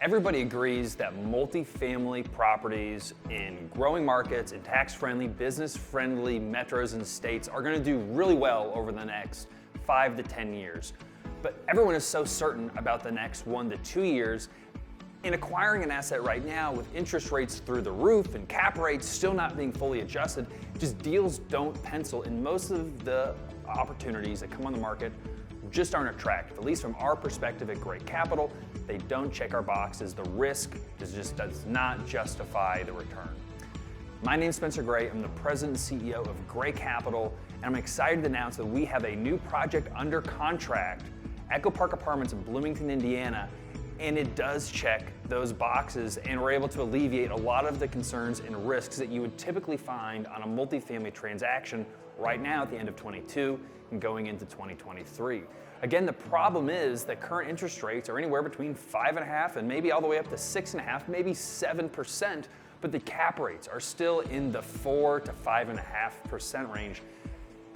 Everybody agrees that multifamily properties in growing markets and tax-friendly, business-friendly metros and states are going to do really well over the next 5 to 10 years. But everyone is so certain about the next 1 to 2 years. In acquiring an asset right now with interest rates through the roof and cap rates still not being fully adjusted, just deals don't pencil, and most of the opportunities that come on the market just aren't attractive. At least from our perspective at Gray Capital, they don't check our boxes. The risk just does not justify the return. My name's Spencer Gray. I'm the president and CEO of Gray Capital, and I'm excited to announce that we have a new project under contract, Echo Park Apartments in Bloomington, Indiana, and it does check those boxes, and we're able to alleviate a lot of the concerns and risks that you would typically find on a multifamily transaction right now at the end of 22 and going into 2023. Again, the problem is that current interest rates are anywhere between 5.5% and maybe all the way up to 6.5%, maybe 7%, but the cap rates are still in the 4 to 5.5% range.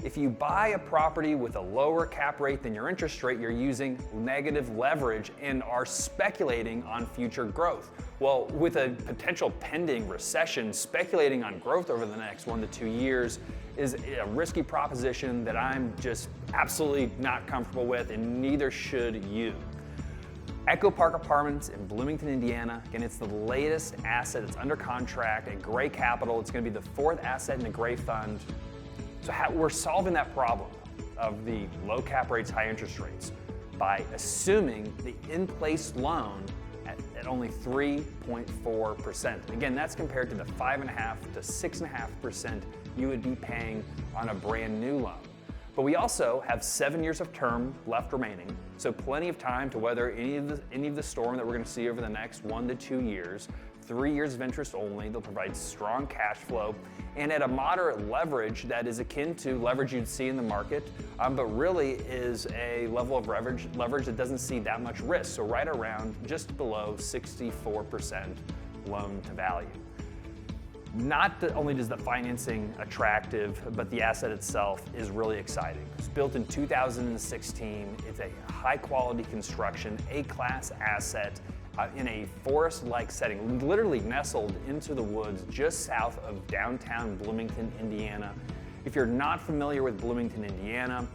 If you buy a property with a lower cap rate than your interest rate, you're using negative leverage and are speculating on future growth. Well, with a potential pending recession, speculating on growth over the next 1 to 2 years is a risky proposition that I'm just absolutely not comfortable with, and neither should you. Echo Park Apartments in Bloomington, Indiana. Again, it's the latest asset that's under contract at Gray Capital. It's going to be the 4th asset in the Gray Fund. So we're solving that problem of the low cap rates, high interest rates by assuming the in-place loan at only 3.4%. Again, that's compared to the 5.5% to 6.5% you would be paying on a brand new loan. But we also have 7 years of term left remaining, so plenty of time to weather any of the storm that we're going to see over the next 1 to 2 years. 3 years of interest only. They'll provide strong cash flow and at a moderate leverage that is akin to leverage you'd see in the market, but really is a level of leverage that doesn't see that much risk. So right around just below 64% loan to value. Not only does the financing attractive, but the asset itself is really exciting. It's built in 2016. It's a high quality construction, A-class asset in a forest-like setting, literally nestled into the woods just south of downtown Bloomington, Indiana. If you're not familiar with Bloomington, Indiana,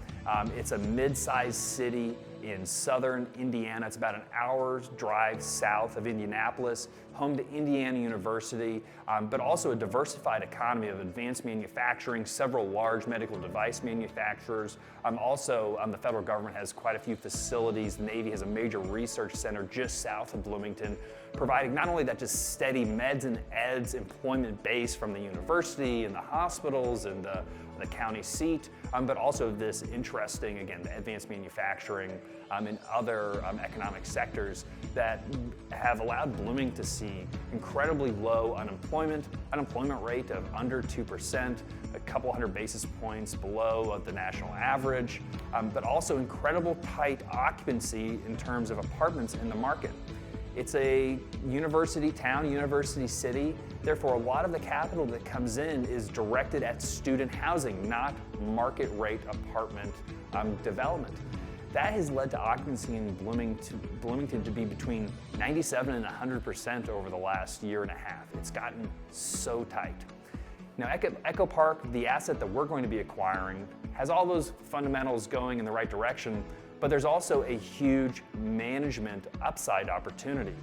it's a mid-sized city in southern Indiana. It's about an hour's drive south of Indianapolis, home to Indiana University, but also a diversified economy of advanced manufacturing, several large medical device manufacturers. The federal government has quite a few facilities. The Navy has a major research center just south of Bloomington, providing not only that just steady meds and eds employment base from the university and the hospitals and the county seat, but also this interesting, again, the advanced manufacturing and other economic sectors that have allowed Bloomington to see incredibly low unemployment rate of under 2%, a couple hundred basis points below the national average, but also incredible tight occupancy in terms of apartments in the market. It's a university town, university city. Therefore, a lot of the capital that comes in is directed at student housing, not market rate apartment development. That has led to occupancy in Bloomington to be between 97 and 100% over the last year and a half. It's gotten so tight. Now, Echo Park, the asset that we're going to be acquiring, has all those fundamentals going in the right direction, but there's also a huge management upside opportunity.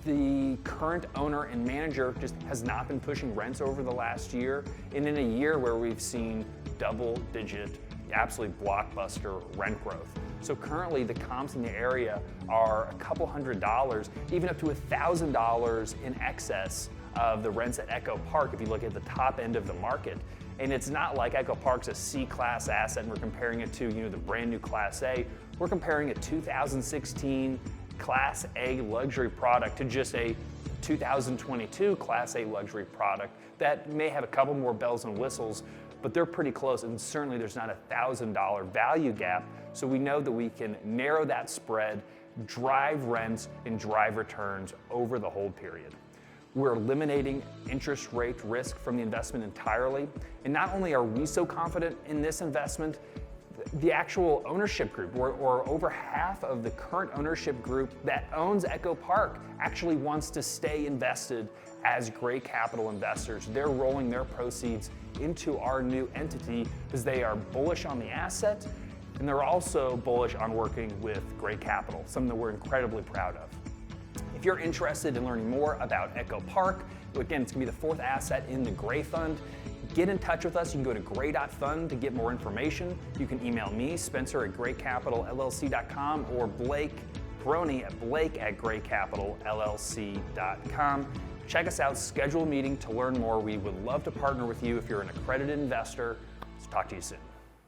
The current owner and manager just has not been pushing rents over the last year, and in a year where we've seen double-digit, absolutely blockbuster rent growth. So currently the comps in the area are a couple $100, even up to $1,000 in excess of the rents at Echo Park if you look at the top end of the market. And it's not like Echo Park's a C-class asset and we're comparing it to the brand new Class A. We're comparing a 2016 Class A luxury product to just a 2022 Class A luxury product that may have a couple more bells and whistles, but they're pretty close, and certainly there's not a $1,000 value gap, so we know that we can narrow that spread, drive rents, and drive returns over the hold period. We're eliminating interest rate risk from the investment entirely, and not only are we so confident in this investment, the actual ownership group, or over half of the current ownership group that owns Echo Park actually wants to stay invested as Gray Capital investors. They're rolling their proceeds into our new entity because they are bullish on the asset, and they're also bullish on working with Gray Capital, something that we're incredibly proud of. If you're interested in learning more about Echo Park, again, it's gonna be the fourth asset in the Gray Fund. Get in touch with us. You can go to gray.fund to get more information. You can email me, Spencer at graycapitalllc.com, or Blake Brony at blake@graycapitalllc.com. Check us out, schedule a meeting to learn more. We would love to partner with you if you're an accredited investor. Let's talk to you soon.